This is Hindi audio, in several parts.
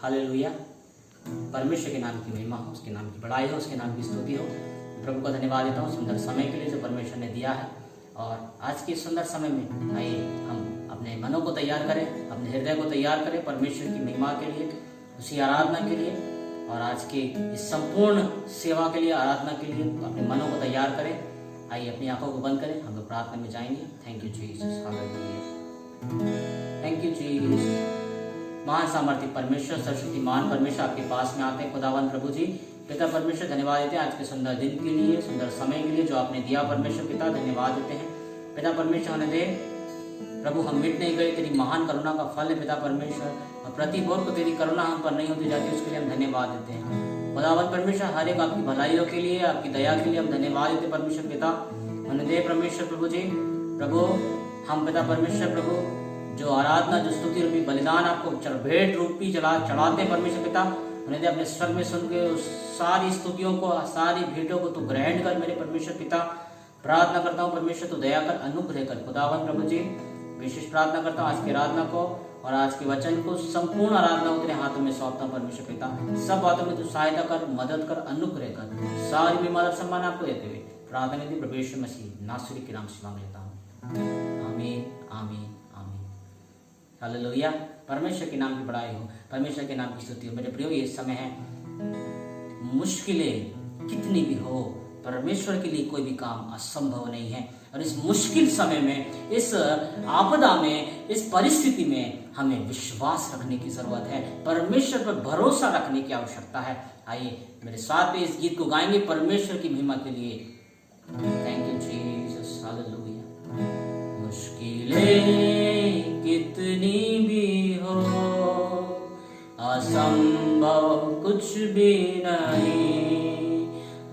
हालेलुया। परमेश्वर के नाम की महिमा हो, उसके नाम की बड़ाई हो, उसके नाम की स्तुति हो। प्रभु को धन्यवाद देता हूँ सुंदर समय के लिए जो परमेश्वर ने दिया है। और आज के सुंदर समय में आइए हम अपने मनों को तैयार करें, अपने हृदय को तैयार करें परमेश्वर की महिमा के लिए, उसी आराधना के लिए और आज की इस संपूर्ण सेवा के लिए, आराधना के लिए अपने मनों को तैयार करें। आइए अपनी आंखों को बंद करें, हम लोग प्रार्थना में जाएंगे। Thank you Jesus, hallelujah. Thank you Jesus. महान सामर्थ्य परमेश्वर, सर्वशक्तिमान परमेश्वर आपके पास में आते हैं। खुदावंद प्रभु जी, पिता परमेश्वर धन्यवाद देते हैं आज के सुंदर दिन के लिए, सुंदर समय के लिए जो आपने दिया। परमेश्वर पिता धन्यवाद देते हैं। पिता परमेश्वर होने दे प्रभु, हम मिट नहीं गए, तेरी महान करुणा का फल है पिता परमेश्वर। और प्रति भोर को तेरी करुणा हम पर नहीं होती जाती, उसके लिए हम धन्यवाद देते हैं। खुदावंद परमेश्वर, हर एक आपकी भलाइयों के लिए, आपकी दया के लिए हम धन्यवाद देते हैं परमेश्वर पिता होने दे। परमेश्वर प्रभु जी, प्रभु हम पिता परमेश्वर प्रभु जो आराधना, जो स्तुति रूपी बलिदान आपको भेंट रूपी चढ़ाते हैं परमेश्वर पिता होने दे। अपने स्वर में सुन के उस सारी स्तुतियों को, सारी भेंटों को तू ग्रहण कर मेरे परमेश्वर पिता। प्रार्थना करता हूँ परमेश्वर तू दया कर, अनुग्रह कर। खुदावन प्रभु जी, विशेष प्रार्थना करता हूँ आज की आराधना को और आज के वचन को, संपूर्ण आराधना को तेरे हाथों में सौंपता हूँ परमेश्वर पिता। सब बातों में तू सहायता कर, मदद कर, अनुग्रह कर। सारी बीमार सम्मान आपको देते हुए प्रार्थना निधि प्रभु यीशु मसीह नासरी के नाम से मांग लेता हूँ, आमीन आमीन आमीन। हालेलुया। परमेश्वर के नाम की बड़ाई हो, परमेश्वर के नाम की स्तुति हो। मेरे प्रियो, ये समय है, मुश्किलें कितनी भी हो, परमेश्वर के लिए कोई भी काम असंभव नहीं है। और इस मुश्किल समय में, इस आपदा में, इस परिस्थिति में हमें विश्वास रखने की जरूरत है, परमेश्वर पर भरोसा रखने की आवश्यकता है। आइए मेरे साथ में इस गीत को गाएंगे परमेश्वर की महिमा के लिए। Thank you Jesus, hallelujah. मुश्किलें कितनी भी हो, असंभव कुछ भी नहीं,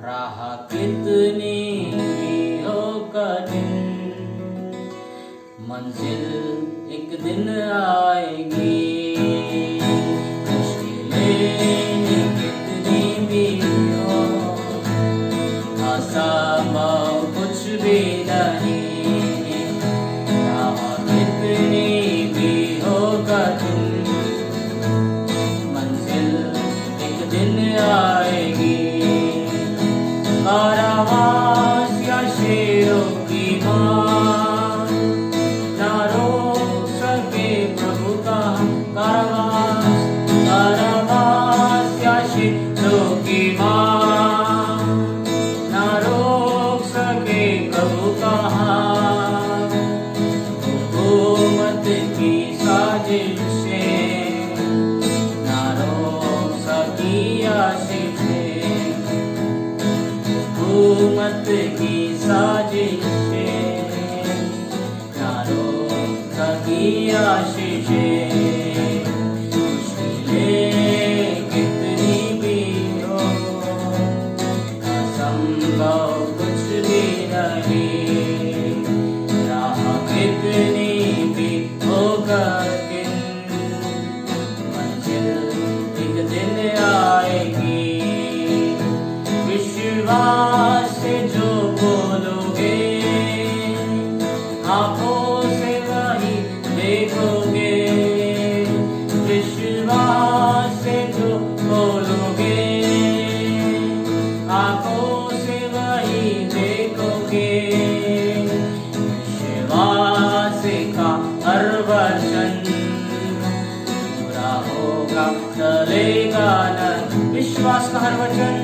राह कितनी भी हो कठिन, मंजिल एक दिन आएगी। मुश्किलें कितनी भी हो, असंभव कुछ भी नहीं, राह कितनी भी हो कठिन, मंजिल एक दिन आएगी। कारावास या शेरों की मार ना रोक सके प्रभु का कारावास, कारावास या शेरों की मार ना रोक सके प्रभु का हाथ। हुकूमत की साजिशें ना रोक सकी आशिक़ें, हुकूमत की साजिशें ना रोक सकी आशीषें। मुश्किलें कितनी भी हो, असंभव कुछ भी नहीं, राह कितनी भी हो कठिन, मंजिल एक दिन आएगी। विश्वास से जो बोलोगे, आंखों से वही देखोगे। विश्वास से जो बोलोगे, आंखों से वही देखोगे। विश्वास का हर वचन पूरा होगा, टलेगा न। विश्वास का हर वचन,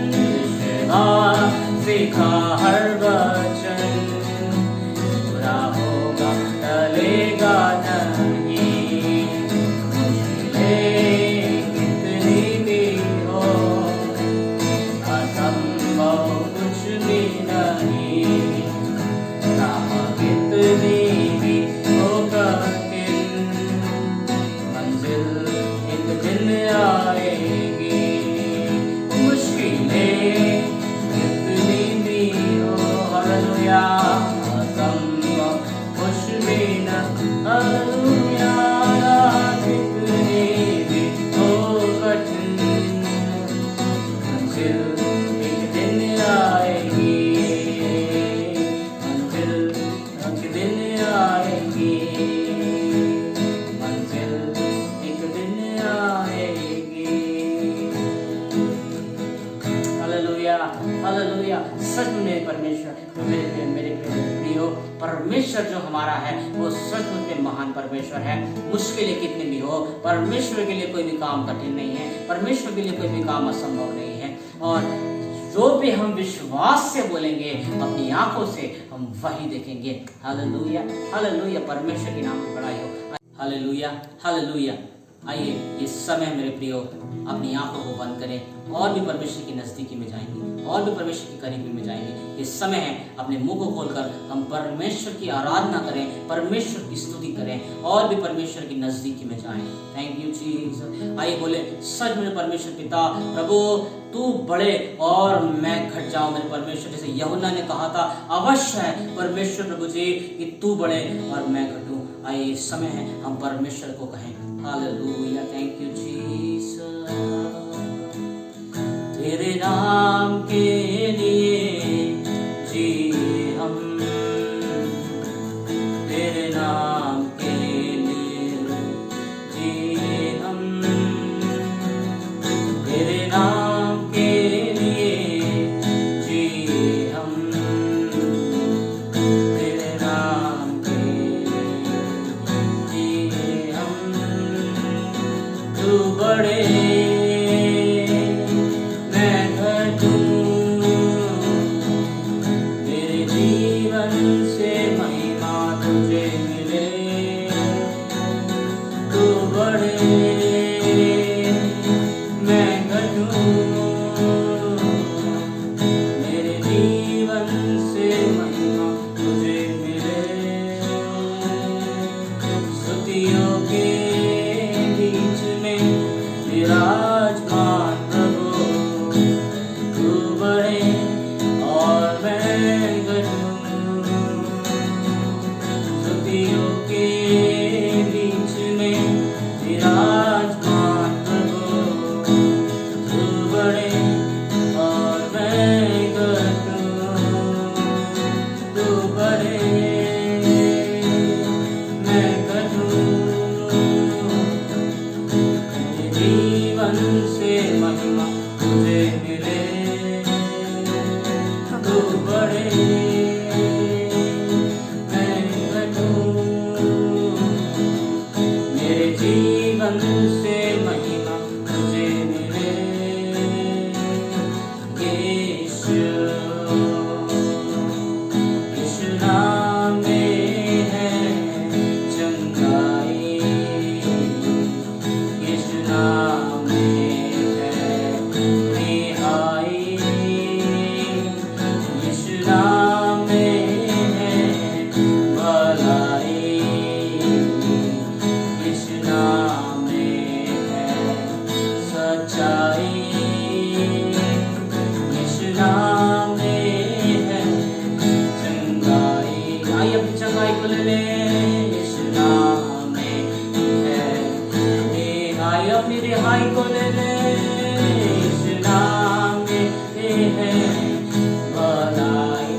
सीखा हर वचन पूरा होगा, टलेगा नहीं। मुश्किलें कितनी भी हो, असंभव कुछ भी नहीं, राह कितनी भी हो कठिन, मंजिल एक दिन आएगी। मुश्किलें असंभव कुछ भी न, हालेलुया। कितनी भी हो कठिन, मंजिल एक दिन आएगी, मंजिल एक दिन आएगी, मंजिल एक दिन आएगी। परमेश्वर जो हमारा है वो सचमुच में महान परमेश्वर है। मुश्किलें कितनी भी हो, परमेश्वर के लिए कोई भी काम कठिन नहीं है, परमेश्वर के लिए कोई भी काम असंभव नहीं है। और जो भी हम विश्वास से बोलेंगे, अपनी आंखों से हम वही देखेंगे। हालेलुया, हालेलुया, परमेश्वर के नाम की बड़ाई हो। Hallelujah, hallelujah. आइए इस समय मेरे प्रियो अपनी आंखों को बंद करें और भी परमेश्वर की नजदीकी में जाएंगे, और भी परमेश्वर की करीबी में जाएंगे। इस समय है अपने मुंह को खोलकर हम परमेश्वर की आराधना करें, परमेश्वर की स्तुति करें और भी परमेश्वर की नजदीकी में जाएं। Thank you Jesus. आइए बोले, सच में परमेश्वर पिता प्रभु तू बड़े और मैं घट जाऊं। मेरे परमेश्वर, जैसे यूहन्ना ने कहा था, अवश्य है परमेश्वर प्रभु जी कि तू बड़े और मैं घटूं। आइए इस समय है हम परमेश्वर को कहें। Hallelujah, thank you Jesus. तेरे नाम के लिए जी हम, तेरे नाम के लिए जी हम, तेरे नाम के लिए जी हम, तेरे नाम के लिए जी हम। तू बड़े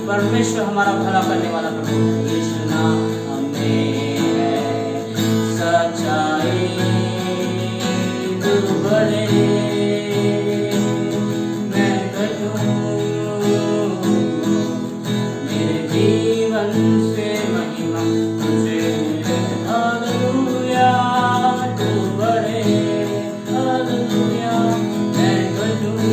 परमेश्वर हमारा भला करने वाला प्रभु, यीशु नाम में है सच्चाई। तू बड़े मैं घटूं, मेरे जीवन से महिमा तुझे मिले। हालेलुया, तू बड़े, हालेलुया, मैं घटूं,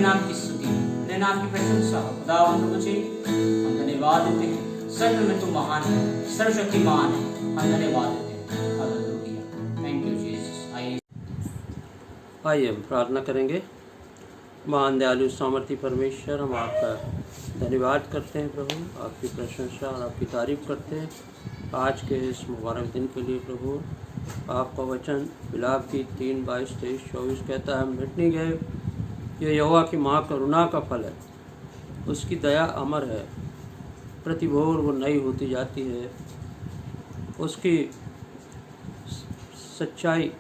नाम की स्तुति, तेरे नाम की प्रशंसा हो। खुदावंद तुझे हम धन्यवाद देते हैं, सच में तू महान है, सर्वशक्तिमान है, हम धन्यवाद देते हैं। Hallelujah, thank you Jesus. आइए हम प्रार्थना करेंगे। महान दयालु सामर्थी परमेश्वर, हम आपका धन्यवाद करते हैं प्रभु, आपकी प्रशंसा और आपकी तारीफ करते हैं आज के इस मुबारक दिन के लिए प्रभु। आपका वचन बिलाप की 3:22-23-24 कहता है, हम मिटने गए, ये यहोवा की माँ करुणा का फल है, उसकी दया अमर है, प्रतिभोर वो नई होती जाती है, उसकी सच्चाई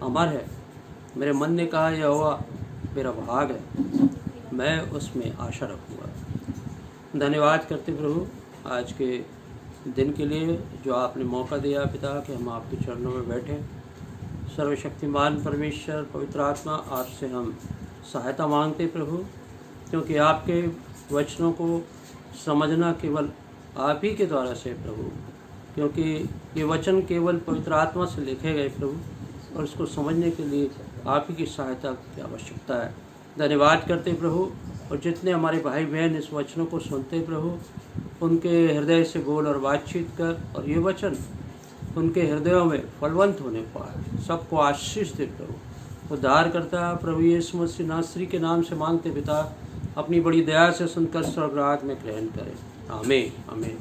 अमर है। मेरे मन ने कहा, यहोवा मेरा भाग है, मैं उसमें आशा रखूँगा। धन्यवाद करते प्रभु आज के दिन के लिए जो आपने मौका दिया पिता कि हम आपके चरणों में बैठें। सर्वशक्तिमान परमेश्वर पवित्र आत्मा, आपसे हम सहायता मांगते प्रभु, क्योंकि आपके वचनों को समझना केवल आप ही के द्वारा से प्रभु, क्योंकि ये वचन केवल पवित्र आत्मा से लिखे गए प्रभु, और इसको समझने के लिए आप ही की सहायता की आवश्यकता है। धन्यवाद करते प्रभु, और जितने हमारे भाई बहन इस वचनों को सुनते प्रभु, उनके हृदय से बोल और बातचीत कर, और ये वचन उनके हृदयों में फलवंत होने पाए। सबको आशीष दे प्रभु। उद्धार करता प्रभु यीशु मसीह नासरी के नाम से मांगते पिता, अपनी बड़ी दया से सुनकर स्वर्गराज में ग्रहण करें। आमीन आमीन।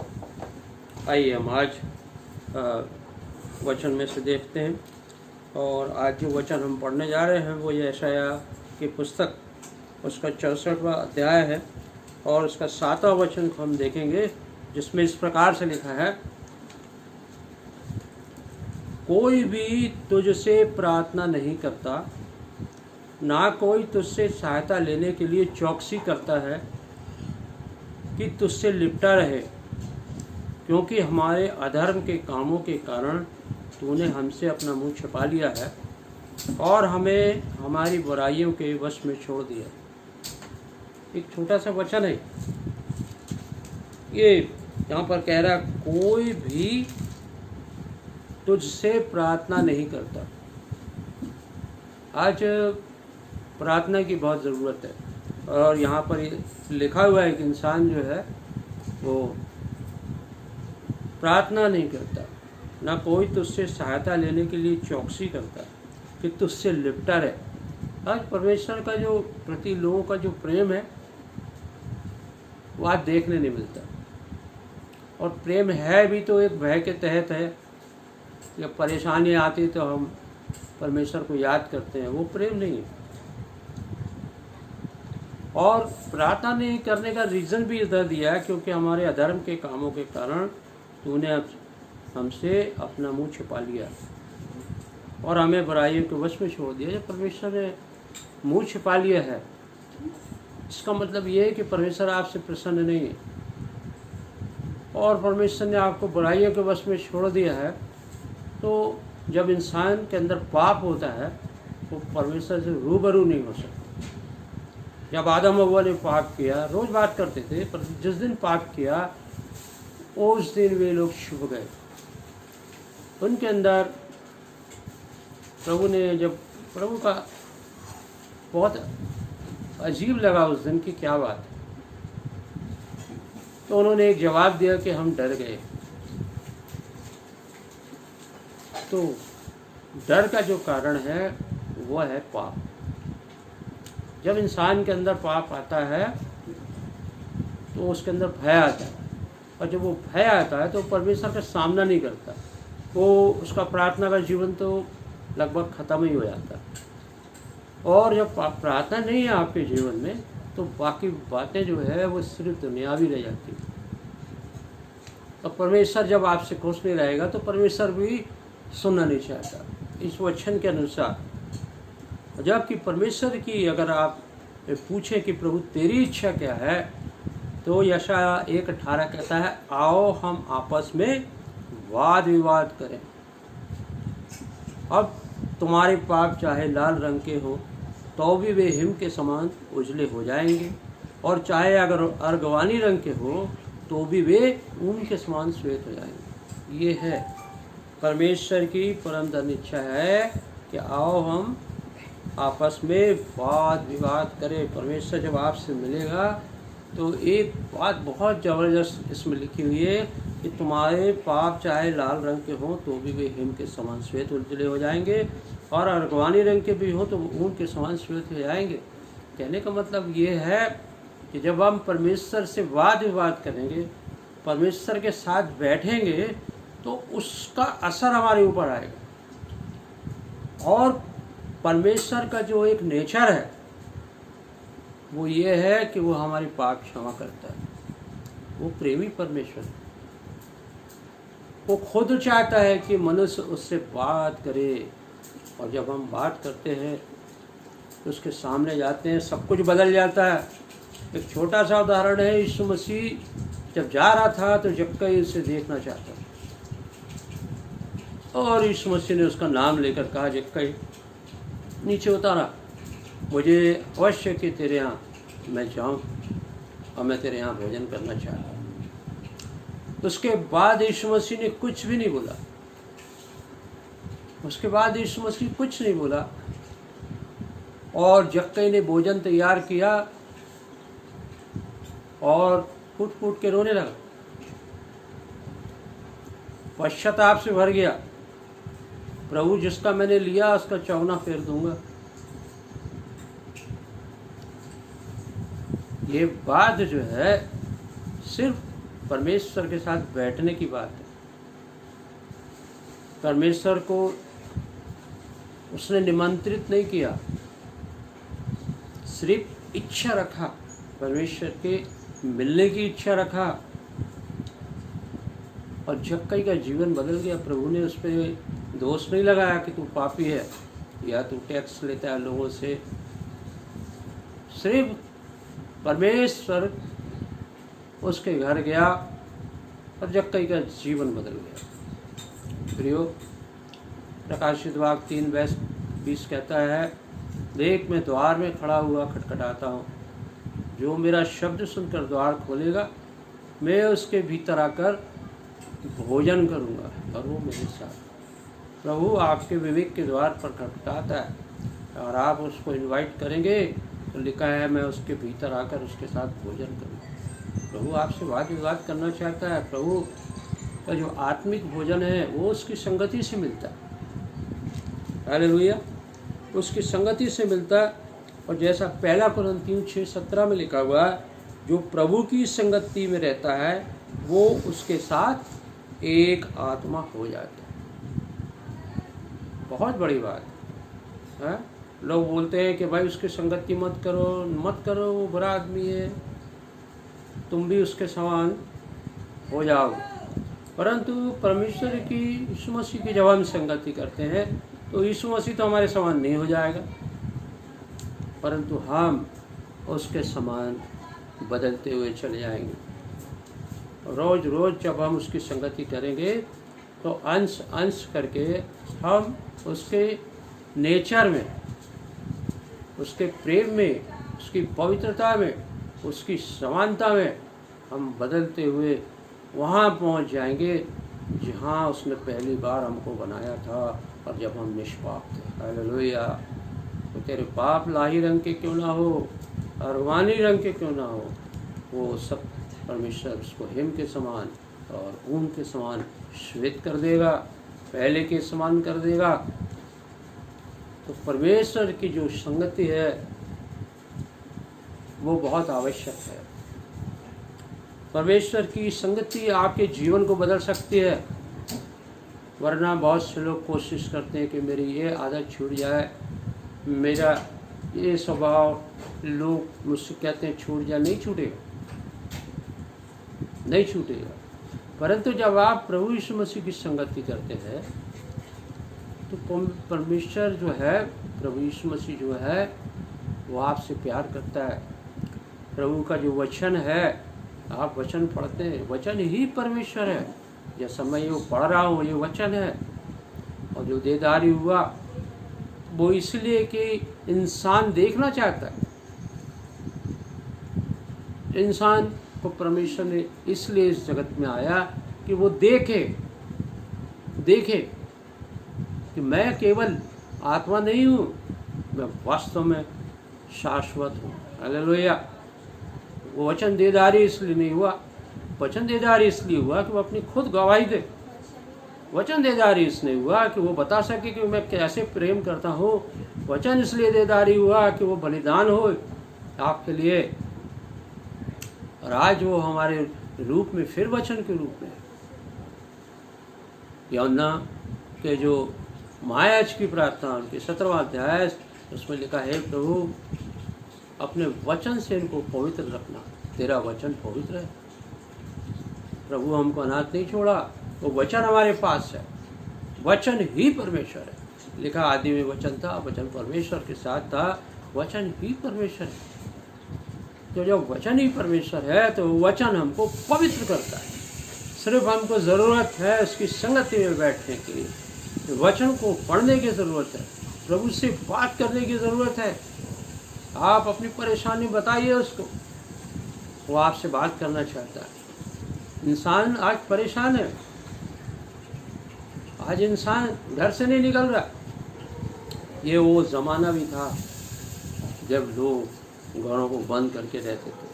आइए हम आज वचन में से देखते हैं, और आज जो वचन हम पढ़ने जा रहे हैं वो यशायाह की पुस्तक उसका 64वां अध्याय है, और उसका 7वां वचन को हम देखेंगे, जिसमें इस प्रकार से लिखा है, कोई भी तुझसे प्रार्थना नहीं करता, ना कोई तुझसे सहायता लेने के लिए चौकसी करता है कि तुझसे लिपटा रहे, क्योंकि हमारे अधर्म के कामों के कारण तूने हमसे अपना मुंह छिपा लिया है और हमें हमारी बुराइयों के वश में छोड़ दिया। एक छोटा सा वचन है ये, यहाँ पर कह रहा कोई भी तुझसे प्रार्थना नहीं करता। आज प्रार्थना की बहुत ज़रूरत है, और यहाँ पर लिखा हुआ है कि इंसान जो है वो प्रार्थना नहीं करता, ना कोई तुझसे सहायता लेने के लिए चौकसी करता कि तुझसे लिपटा रहे। आज परमेश्वर का जो प्रति लोगों का जो प्रेम है वो आज देखने नहीं मिलता, और प्रेम है भी तो एक भय के तहत है। जब परेशानी आती तो हम परमेश्वर को याद करते हैं, वो प्रेम नहीं है। और प्रार्थना नहीं करने का रीज़न भी इधर दिया है, क्योंकि हमारे अधर्म के कामों के कारण तूने हमसे अपना मुंह छिपा लिया और हमें बुराइयों के वश में छोड़ दिया। जब परमेश्वर ने मुंह छिपा लिया है, इसका मतलब ये है कि परमेश्वर आपसे प्रसन्न नहीं है, और परमेश्वर ने आपको बुराइयों के वश में छोड़ दिया है। तो जब इंसान के अंदर पाप होता है वो परमेश्वर से रूबरू नहीं हो सकता। जब आदम हव्वा ने पाप किया, रोज़ बात करते थे, पर जिस दिन पाप किया उस दिन वे लोग छुप गए। उनके अंदर प्रभु ने, जब प्रभु का बहुत अजीब लगा उस दिन की क्या बात है, तो उन्होंने एक जवाब दिया कि हम डर गए। तो डर का जो कारण है वो है पाप। जब इंसान के अंदर पाप आता है तो उसके अंदर भय आता है, और जब वो भय आता है तो परमेश्वर का सामना नहीं करता, वो उसका प्रार्थना का जीवन तो लगभग ख़त्म ही हो जाता है। और जब प्रार्थना नहीं है आपके जीवन में तो बाकी बातें जो है वो सिर्फ दुनियावी रह जाती है। और परमेश्वर जब आपसे खुश नहीं रहेगा तो परमेश्वर भी सुनना नहीं चाहता इस वचन के अनुसार। जबकि परमेश्वर की अगर आप पूछें कि प्रभु तेरी इच्छा क्या है, तो यशायाह 1:18 कहता है, आओ हम आपस में वाद विवाद करें। अब तुम्हारे पाप चाहे लाल रंग के हो तो भी वे हिम के समान उजले हो जाएंगे, और चाहे अगर अर्गवानी रंग के हो तो भी वे ऊन के समान श्वेत हो जाएंगे। ये है परमेश्वर की परम धन्य इच्छा है कि आओ हम आपस में वाद विवाद करें। परमेश्वर जब आपसे मिलेगा तो एक बात बहुत ज़बरदस्त इसमें लिखी हुई है कि तुम्हारे पाप चाहे लाल रंग के हों तो भी वे हिम के समान श्वेत उजले हो जाएंगे, और अर्गवानी रंग के भी हों तो ऊन के समान श्वेत हो जाएंगे। कहने का मतलब ये है कि जब हम परमेश्वर से वाद विवाद करेंगे, परमेश्वर के साथ बैठेंगे, तो उसका असर हमारे ऊपर आएगा। और परमेश्वर का जो एक नेचर है वो ये है कि वो हमारी पाप क्षमा करता है। वो प्रेमी परमेश्वर है। वो खुद चाहता है कि मनुष्य उससे बात करे, और जब हम बात करते हैं उसके सामने जाते हैं, सब कुछ बदल जाता है। एक छोटा सा उदाहरण है, यीशु मसीह जब जा रहा था तो जक्कई उसे देखना चाहता और यीशु मसीह ने उसका नाम लेकर कहा, जक्कई नीचे उतारा, मुझे अवश्य कि तेरे यहाँ मैं जाऊँ और मैं तेरे यहाँ भोजन करना चाहता हूँ। उसके बाद यीशु मसीह ने कुछ भी नहीं बोला। उसके बाद यीशु मसीह कुछ नहीं बोला और जक्कई ने भोजन तैयार किया और फूट फूट के रोने लगा, पश्चाताप से भर गया। प्रभु जिसका मैंने लिया उसका चौगुना फेर दूंगा। ये बात जो है सिर्फ परमेश्वर के साथ बैठने की बात है। परमेश्वर को उसने निमंत्रित नहीं किया, सिर्फ इच्छा रखा, परमेश्वर के मिलने की इच्छा रखा और जक्कई का जीवन बदल गया। प्रभु ने उस पर दोष नहीं लगाया कि तू पापी है या तू टैक्स लेता है लोगों से। सिर्फ परमेश्वर उसके घर गया और जक्कई का जीवन बदल गया। प्रियो, प्रकाशित वाक्य 3:20 कहता है, देख मैं द्वार में खड़ा हुआ खटखटाता हूँ, जो मेरा शब्द सुनकर द्वार खोलेगा मैं उसके भीतर आकर भोजन करूँगा और वो मेरे साथ। प्रभु आपके विवेक के द्वार पर खटखटाता है और आप उसको इनवाइट करेंगे तो लिखा है मैं उसके भीतर आकर उसके साथ भोजन करूँगा। प्रभु आपसे वाद विवाद करना चाहता है। प्रभु का जो आत्मिक भोजन है वो उसकी संगति से मिलता है। हालेलुया, उसकी संगति से मिलता है। और जैसा 1 कुरिन्थियों 6:17 में लिखा हुआ है, जो प्रभु की संगति में रहता है वो उसके साथ एक आत्मा हो जाता है। बहुत बड़ी बात है। लोग बोलते हैं कि भाई उसकी संगति मत करो, वो बुरा आदमी है, तुम भी उसके समान हो जाओ। परंतु परमेश्वर की यीशु मसीह की जब हम संगति करते हैं तो यीशु मसीह तो हमारे समान नहीं हो जाएगा, परंतु हम उसके समान बदलते हुए चले जाएंगे। रोज रोज जब हम उसकी संगति करेंगे तो अंश अंश करके हम उसके नेचर में, उसके प्रेम में, उसकी पवित्रता में, उसकी समानता में हम बदलते हुए वहाँ पहुँच जाएंगे जहाँ उसने पहली बार हमको बनाया था और जब हम निष्पाप थे। हालेलुया। तो तेरे पाप लाही रंग के क्यों ना हो, अरवानी रंग के क्यों ना हो, वो सब परमेश्वर उसको हिम के समान और ऊन के समान श्वेत कर देगा, पहले के समान कर देगा। तो परमेश्वर की जो संगति है वो बहुत आवश्यक है। परमेश्वर की संगति आपके जीवन को बदल सकती है। वरना बहुत से लोग कोशिश करते हैं कि मेरी ये आदत छूट जाए, मेरा ये स्वभाव, लोग मुझसे कहते हैं छूट जाए। नहीं छूटेगा, नहीं छूटेगा। परंतु जब आप प्रभु यीशु मसीह की संगति करते हैं तो परमेश्वर जो है, प्रभु यीशु मसीह जो है वो आपसे प्यार करता है। प्रभु का जो वचन है, आप वचन पढ़ते हैं, वचन ही परमेश्वर है। जैसा मैं ये पढ़ रहा हूँ ये वचन है। और जो देदारी हुआ वो इसलिए कि इंसान देखना चाहता है। इंसान को परमेश्वर ने इसलिए इस जगत में आया कि वो देखे कि मैं केवल आत्मा नहीं हूँ, मैं वास्तव में शाश्वत हूँ। हालेलुया। वो वचन देदारी इसलिए नहीं हुआ, वचन देदारी इसलिए हुआ कि वो अपनी खुद गवाही दे। वचन देदारी इसलिए हुआ कि वो बता सके कि मैं कैसे प्रेम करता हूँ। वचन इसलिए देदारी हुआ कि वो बलिदान हो आपके लिए। और आज वो हमारे रूप में, फिर वचन के रूप में। यूहन्ना के जो महायाज की प्रार्थना, उनके 17वां अध्याय, उसमें लिखा है, प्रभु अपने वचन से इनको पवित्र रखना, तेरा वचन पवित्र है। प्रभु हमको अनाथ नहीं छोड़ा, वो वचन हमारे पास है। वचन ही परमेश्वर है। लिखा आदि में वचन था, वचन परमेश्वर के साथ था वचन ही परमेश्वर है। तो जब वचन ही परमेश्वर है तो वचन हमको पवित्र करता है। सिर्फ हमको ज़रूरत है उसकी संगति में बैठने के लिए। वचन को पढ़ने की ज़रूरत है, प्रभु से बात करने की ज़रूरत है। आप अपनी परेशानी बताइए उसको, वो आपसे बात करना चाहता है। इंसान आज परेशान है, आज इंसान घर से नहीं निकल रहा। ये वो ज़माना भी था जब लोग घरों को बंद करके रहते थे।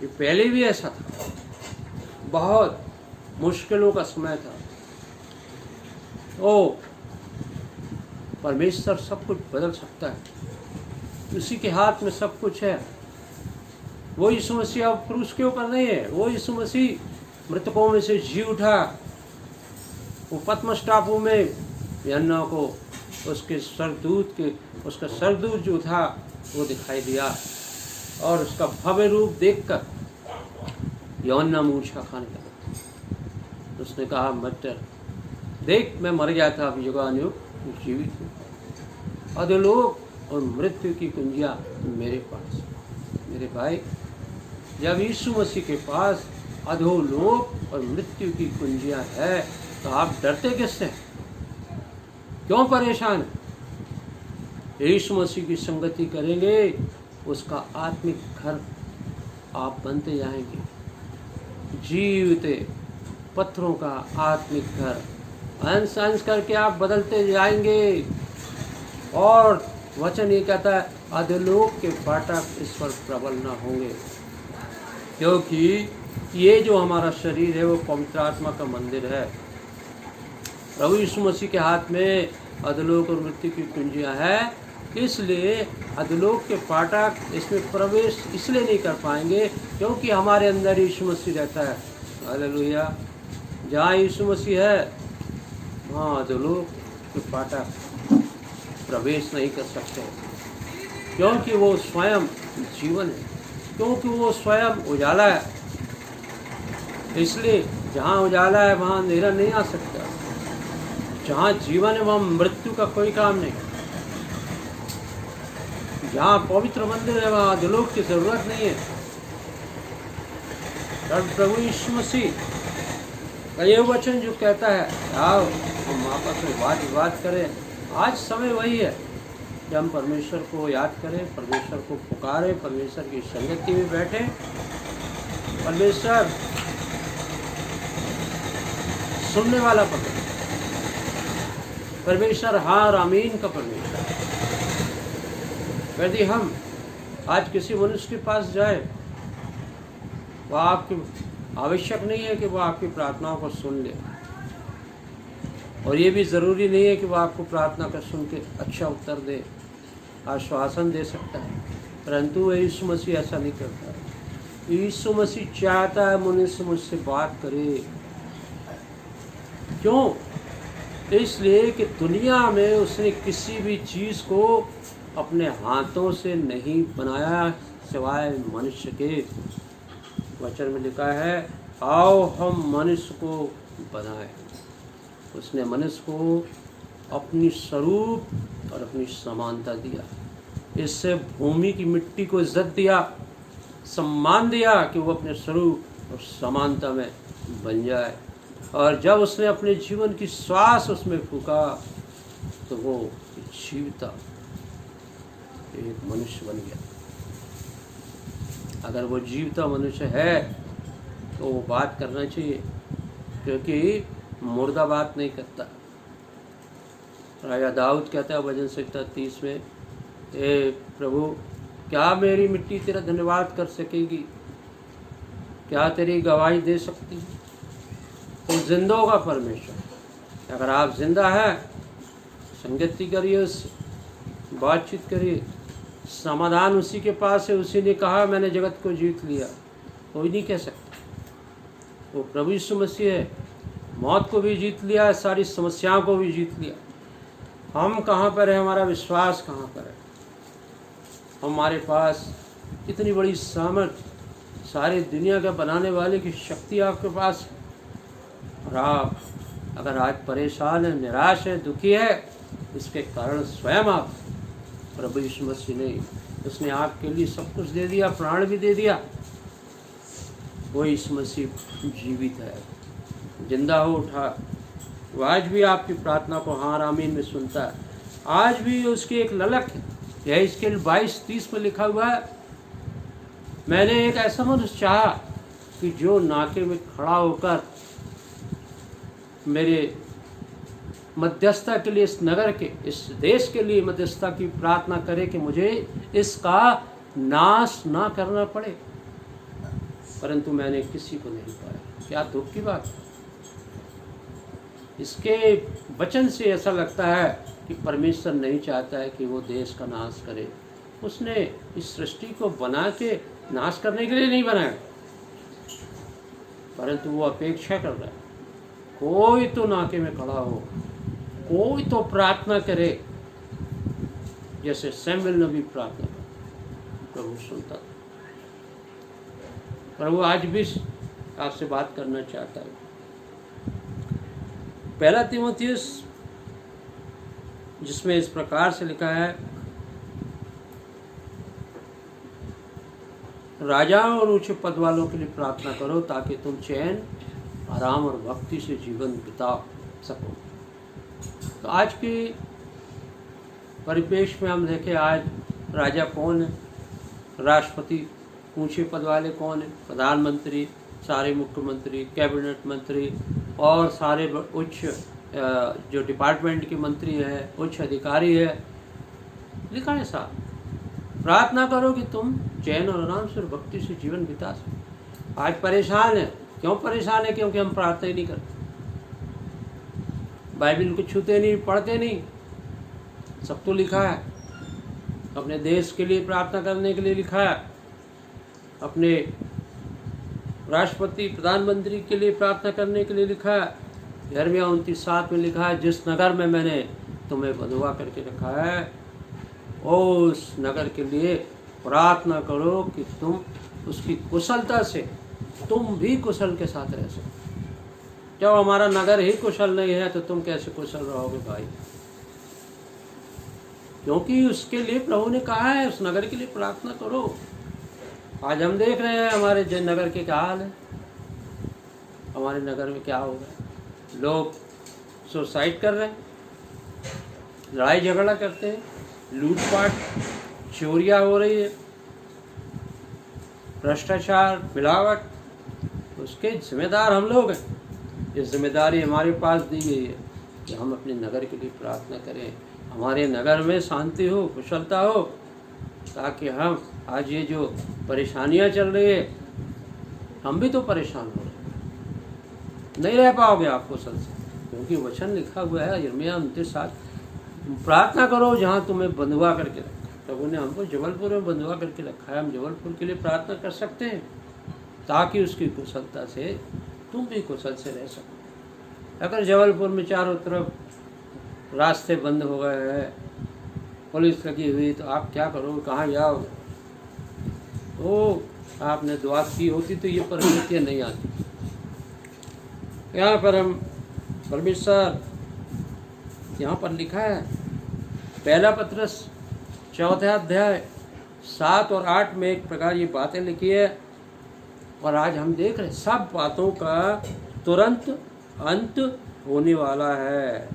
ये पहले भी ऐसा था, बहुत मुश्किलों का समय था। ओ परमेश्वर सब कुछ बदल सकता है, उसी के हाथ में सब कुछ है। वो यीशु मसीह अब क्रूस के ऊपर नहीं है, वो यीशु मसीह मृतकों में से जी उठा। वो पतमस टापू में यूहन्ना को उसका सरदूत जो था वो दिखाई दिया, और उसका भव्य रूप देखकर यूहन्ना मूर्छा खाने लगा। उसने कहा, मत डर, देख मैं मर गया था, अब युगानुयुग जीवित हूँ। अधोलोक और मृत्यु की कुंजियाँ मेरे पास। मेरे भाई, जब यीशु मसीह के पास अधोलोक और मृत्यु की कुंजियाँ है तो आप डरते किससे? क्यों परेशान है? यीशु मसीह की संगति करेंगे, उसका आत्मिक घर आप बनते जाएंगे। जीवते पत्थरों का आत्मिक घर अंश अंश करके आप बदलते जाएंगे। और वचन ये कहता है, अधोलोक के फाटक इस पर प्रबल न होंगे, क्योंकि ये जो हमारा शरीर है वो पवित्र आत्मा का मंदिर है। प्रभु यीशु मसीह के हाथ में अधोलोक और मृत्यु की कुंजियाँ है, इसलिए अधोलोक के फाटक इसमें प्रवेश इसलिए नहीं कर पाएंगे क्योंकि हमारे अंदर यीशु मसीह रहता है। हालेलुया। जहाँ यीशु मसीह है वहाँ अधोलोक के फाटक प्रवेश नहीं कर सकते, क्योंकि वो स्वयं जीवन है, क्योंकि वो स्वयं उजाला है। इसलिए जहाँ उजाला है वहाँ अंधेरा नहीं आ सकता। जहाँ जीवन है वहाँ मृत्यु का कोई काम नहीं। जहाँ पवित्र मंदिर है वहाँ अधोलोक की जरूरत नहीं है। प्रभु यीशु मसीह का ये वचन जो कहता है, आओ हम आपस में वाद विवाद करें, आज समय वही है जब हम परमेश्वर को याद करें, परमेश्वर को पुकारें, परमेश्वर की संगति में बैठें। परमेश्वर सुनने वाला परमेश्वर हाँ और आमीन का परमेश्वर। यदि हम आज किसी मनुष्य के पास जाए, वह आपकी आवश्यक नहीं है कि वह आपकी प्रार्थनाओं को सुन ले, और ये भी ज़रूरी नहीं है कि वह आपको प्रार्थना कर सुन के अच्छा उत्तर दे, आश्वासन दे सकता है, परंतु यीशु मसीह ऐसा नहीं करता। यीशु मसीह चाहता है मनुष्य मुझसे बात करे। क्यों? इसलिए कि दुनिया में उसने किसी भी चीज़ को अपने हाथों से नहीं बनाया सिवाय मनुष्य के। वचन में लिखा है, आओ हम मनुष्य को बनाए। उसने मनुष्य को अपनी स्वरूप और अपनी समानता दिया। इससे भूमि की मिट्टी को इज्जत दिया, सम्मान दिया कि वो अपने स्वरूप और समानता में बन जाए। और जब उसने अपने जीवन की श्वास उसमें फूका तो वो जीवता एक मनुष्य बन गया। अगर वो जीवता मनुष्य है तो वो बात करना चाहिए, क्योंकि मुर्दा बात नहीं करता। राजा दाऊद कहता है भजन संहिता 30 में, ए प्रभु, क्या मेरी मिट्टी तेरा धन्यवाद कर सकेगी? क्या तेरी गवाही दे सकती है? तो जिंदों का परमेश्वर। अगर आप जिंदा हैं, संगति करिए, उससे बातचीत करिए। समाधान उसी के पास है। उसी ने कहा मैंने जगत को जीत लिया, कोई नहीं कह सकता। वो प्रभु यीशु मसीह है, मौत को भी जीत लिया, सारी समस्याओं को भी जीत लिया। हम कहाँ पर है? हमारा विश्वास कहाँ पर है? हमारे पास इतनी बड़ी सामर्थ, सारी दुनिया का बनाने वाले की शक्ति आपके पास है। और आप अगर आज परेशान हैं, निराश हैं, दुखी है, इसके कारण स्वयं आप प्रभु यीशु मसीह ने, उसने आपके लिए सब कुछ दे दिया, प्राण भी दे दिया। वो यीशु मसीह जीवित है, जिंदा हो उठा। वो आज भी आपकी प्रार्थना को हाँ आमीन में सुनता है। आज भी उसकी एक ललक है। यह इसके 22:30 में लिखा हुआ है, मैंने एक ऐसा मनुष्य चाहा कि जो नाके में खड़ा होकर मेरे मध्यस्थता के लिए, इस नगर के, इस देश के लिए मध्यस्थता की प्रार्थना करे कि मुझे इसका नाश ना करना पड़े, परंतु मैंने किसी को नहीं पाया। क्या दुख की बात। इसके वचन से ऐसा लगता है कि परमेश्वर नहीं चाहता है कि वो देश का नाश करे। उसने इस सृष्टि को बना के नाश करने के लिए नहीं बनाया, परंतु वो अपेक्षा कर रहा है कोई तो नाके में खड़ा हो, कोई तो प्रार्थना करे, जैसे सैमुएल नबी प्रार्थना कर, प्रभु सुनता था। प्रभु आज भी आपसे बात करना चाहता है। 1 तीमुथियुस जिसमें इस प्रकार से लिखा है, राजाओं और ऊंचे पद वालों के लिए प्रार्थना करो ताकि तुम चैन, आराम और भक्ति से जीवन बिता सको। तो आज के परिपेक्ष में हम देखें, आज राजा कौन है, राष्ट्रपति, ऊंचे पद वाले कौन है, प्रधानमंत्री, सारे मुख्यमंत्री, कैबिनेट मंत्री और सारे उच्च जो डिपार्टमेंट के मंत्री है, उच्च अधिकारी है। लिखा है साहब, प्रार्थना करो कि तुम चैन और आराम से और भक्ति से जीवन बिता सको। आज परेशान है। क्यों परेशान है? क्योंकि हम प्रार्थना ही नहीं करते, बाइबल को छूते नहीं, पढ़ते नहीं। सब तो लिखा है, अपने देश के लिए प्रार्थना करने के लिए लिखा है, अपने राष्ट्रपति, प्रधानमंत्री के लिए प्रार्थना करने के लिए लिखा है। यिर्मयाह 29:7 में लिखा है, जिस नगर में मैंने तुम्हें बंधुआ करके रखा है उस नगर के लिए प्रार्थना करो कि तुम उसकी कुशलता से तुम भी कुशल के साथ रह सको। जब हमारा नगर ही कुशल नहीं है तो तुम कैसे कुशल रहोगे भाई? क्योंकि उसके लिए प्रभु ने कहा है, उस नगर के लिए प्रार्थना करो। आज हम देख रहे हैं हमारे नगर के क्या हाल है। हमारे नगर में क्या हो रहा है? लोग सुसाइड कर रहे हैं, लड़ाई झगड़ा करते हैं, लूटपाट, चोरियां हो रही है, भ्रष्टाचार, मिलावट। उसके जिम्मेदार हम लोग हैं। ये जिम्मेदारी हमारे पास दी गई है कि हम अपने नगर के लिए प्रार्थना करें, हमारे नगर में शांति हो, कुशलता हो, ताकि हम आज ये जो परेशानियां चल रही है, हम भी तो परेशान हो रहे हैं। नहीं रह पाओगे आप कुशल से, क्योंकि वचन लिखा हुआ है यिर्मयाह 29:7, प्रार्थना करो जहाँ तुम्हें बंधुआ करके रखा। प्रभु ने हमको जबलपुर में बंधुआ करके रखा है, हम जबलपुर के लिए प्रार्थना कर सकते हैं ताकि उसकी कुशलता से तुम भी कुशल से रह सको। अगर जबलपुर में चारों तरफ रास्ते बंद हो गए हैं, पुलिस लगी हुई, तो आप क्या करोगे? कहाँ जाओगे? तो आपने दुआ की होती तो ये परिस्थितियाँ नहीं आती। यहाँ पर हम परमेश्वर यहाँ पर लिखा है, 1 पत्रस 4 अध्याय 7 और 8 में एक प्रकार ये बातें लिखी है। और आज हम देख रहे हैं सब बातों का तुरंत अंत होने वाला है।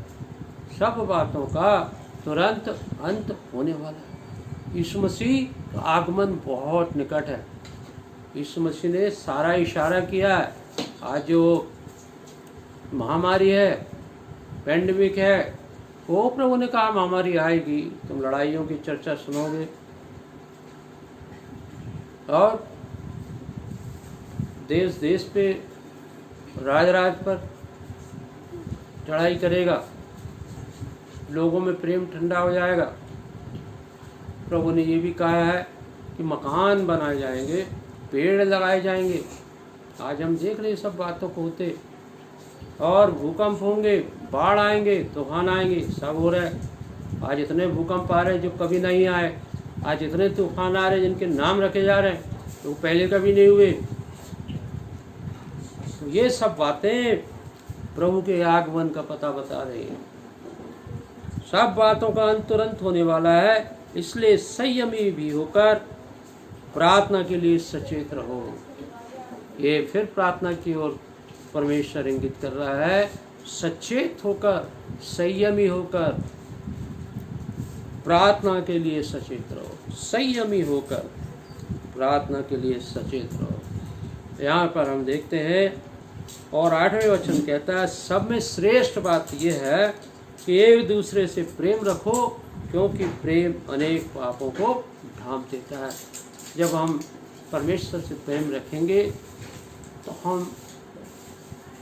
सब बातों का तुरंत अंत होने वाला है। यीशु मसीह का आगमन बहुत निकट है। यीशु मसीह ने सारा इशारा किया है। आज जो महामारी है, पैंडेमिक है, वो प्रभु ने कहा महामारी आएगी, तुम लड़ाइयों की चर्चा सुनोगे और देश देश पे, राज राज पर चढ़ाई करेगा, लोगों में प्रेम ठंडा हो जाएगा। प्रभु ने ये भी कहा है कि मकान बनाए जाएंगे, पेड़ लगाए जाएंगे। आज हम देख रहे हैं सब बातों को होते, और भूकंप होंगे, बाढ़ आएंगे, तूफान आएंगे, सब हो रहा है। आज इतने भूकंप आ रहे हैं जो कभी नहीं आए, आज इतने तूफान आ रहे हैं जिनके नाम रखे जा रहे हैं तो पहले कभी नहीं हुए। तो ये सब बातें प्रभु के आगमन का पता बता रही है। सब बातों का अंत तुरंत होने वाला है। इसलिए संयमी भी होकर प्रार्थना के लिए सचेत रहो। ये फिर प्रार्थना की ओर परमेश्वर इंगित कर रहा है। सचेत होकर, संयमी होकर प्रार्थना के लिए सचेत रहो। संयमी होकर प्रार्थना के लिए सचेत रहो। यहाँ पर हम देखते हैं और 8वें वचन कहता है, सब में श्रेष्ठ बात यह है कि एक दूसरे से प्रेम रखो, क्योंकि प्रेम अनेक पापों को ढांप देता है। जब हम परमेश्वर से प्रेम रखेंगे तो हम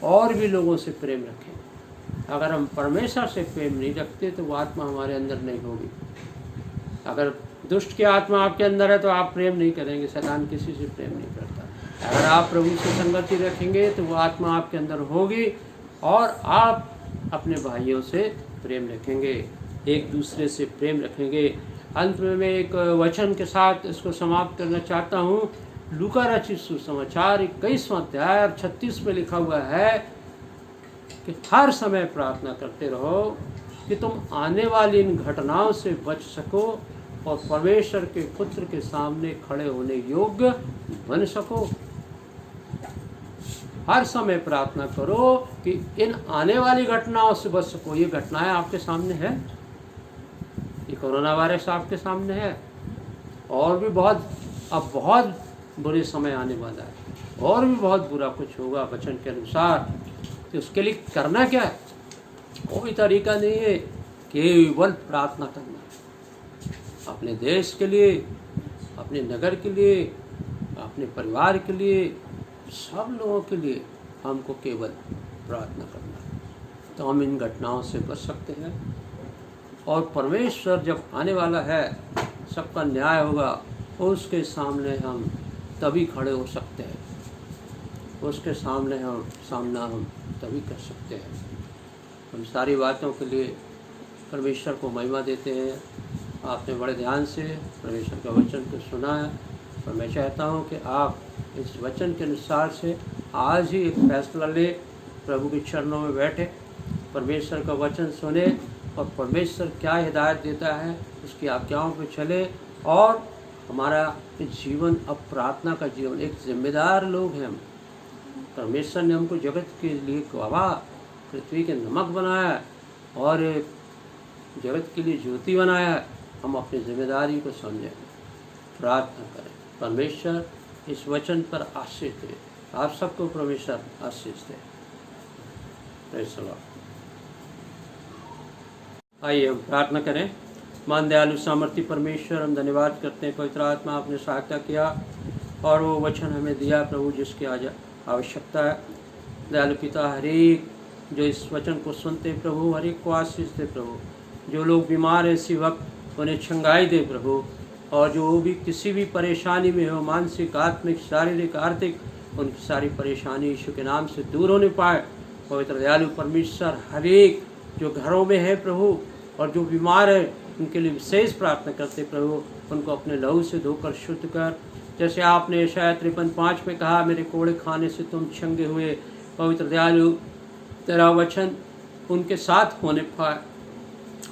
और भी लोगों से प्रेम रखेंगे। अगर हम परमेश्वर से प्रेम नहीं रखते तो वो आत्मा हमारे अंदर नहीं होगी। अगर दुष्ट की आत्मा आपके अंदर है तो आप प्रेम नहीं करेंगे। शैतान किसी से प्रेम नहीं करता। अगर आप प्रभु से संगति रखेंगे तो वो आत्मा आपके अंदर होगी और आप अपने भाइयों से प्रेम रखेंगे, एक दूसरे से प्रेम रखेंगे। अंत में मैं एक वचन के साथ इसको समाप्त करना चाहता हूँ। लूका रचित सुसमाचार 21वां अध्याय और 36 में लिखा हुआ है कि हर समय प्रार्थना करते रहो कि तुम आने वाली इन घटनाओं से बच सको और परमेश्वर के पुत्र के सामने खड़े होने योग्य बन सको। हर समय प्रार्थना करो कि इन आने वाली घटनाओं से बच सको। ये घटनाएं आपके सामने है, ये कोरोना वायरस आपके सामने है, और भी बहुत बुरे समय आने वाला है और भी बहुत बुरा कुछ होगा वचन के अनुसार। तो उसके लिए करना क्या है? कोई तरीका नहीं है, केवल प्रार्थना करना। अपने देश के लिए, अपने नगर के लिए, अपने परिवार के लिए, सब लोगों के लिए हमको केवल प्रार्थना करना है, तो हम इन घटनाओं से बच सकते हैं। और परमेश्वर जब आने वाला है, सबका न्याय होगा, उसके सामने हम तभी खड़े हो सकते हैं, उसके सामने सामना हम तभी कर सकते हैं। हम सारी बातों के लिए परमेश्वर को महिमा देते हैं। आपने बड़े ध्यान से परमेश्वर का वचन को सुना है और मैं चाहता हूँ कि आप इस वचन के अनुसार से आज ही एक फैसला ले, प्रभु के चरणों में बैठे, परमेश्वर का वचन सुने और परमेश्वर क्या हिदायत देता है उसकी आज्ञाओं पर चले। और हमारा जीवन अब प्रार्थना का जीवन, एक जिम्मेदार लोग हैं हम। परमेश्वर ने हमको जगत के लिए गवाह, पृथ्वी के नमक बनाया है और जगत के लिए ज्योति बनाया है। हम अपनी जिम्मेदारी को समझें, प्रार्थना करें। परमेश्वर इस वचन पर आशीष दे। आप सबको परमेश्वर आशीष दे। Praise the Lord. आइए हम प्रार्थना करें। मान दयालु सामर्थी परमेश्वर, हम धन्यवाद करते हैं, पवित्र आत्मा आपने सहायता किया और वो वचन हमें दिया प्रभु जिसकी आज आवश्यकता है। दयालु पिता, हर एक जो इस वचन को सुनते प्रभु, हर एक को आशीष दे प्रभु। जो लोग बीमार हैं इसी वक्त उन्हें चंगाई दे प्रभु, और जो भी किसी भी परेशानी में हो, मानसिक, आत्मिक, शारीरिक, आर्थिक, उनकी सारी परेशानी यीशु के नाम से दूर होने पाए। पवित्र दयालु परमेश्वर, हर एक जो घरों में है प्रभु और जो बीमार है उनके लिए विशेष प्रार्थना करते प्रभु, उनको अपने लहू से धोकर शुद्ध कर। जैसे आपने यशायाह 53:5 में कहा, मेरे कोड़े खाने से तुम चंगे हुए। पवित्र दयालु तेरा वचन उनके साथ होने पाए,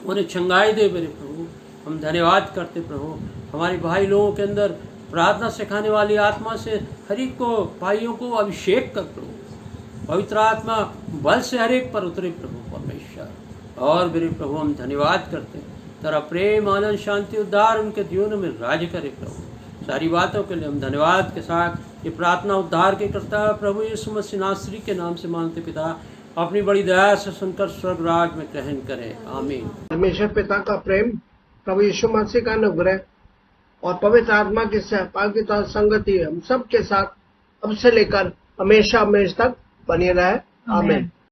उन्हें चंगाई दे मेरे प्रभु। हम धन्यवाद करते प्रभु, हमारे भाई लोगों के अंदर प्रार्थना सिखाने वाली आत्मा से हर एक को, भाइयों को अभिषेक कर प्रभु। पवित्र आत्मा बल से हर एक पर उतरे प्रभु परमेश्वर। और मेरे प्रभु हम धन्यवाद करते हैं, तेरा प्रेम, आनंद, शांति, उद्धार उनके जीवन में राज करे प्रभु। सारी बातों के लिए हम धन्यवाद के साथ ये प्रार्थना उद्धार के करता है प्रभु यीशु मसीह नासरी के नाम से मांगते पिता, अपनी बड़ी दया से सुनकर स्वर्ग राज में ग्रहण करें। आमीन। परमेश्वर पिता का प्रेम, प्रभु यीशु मसीह का अनुग्रह और पवित्र आत्मा की सहभागिता संगति हम सब के साथ अब से लेकर हमेशा हमेशा तक बनी रहे। आमीन।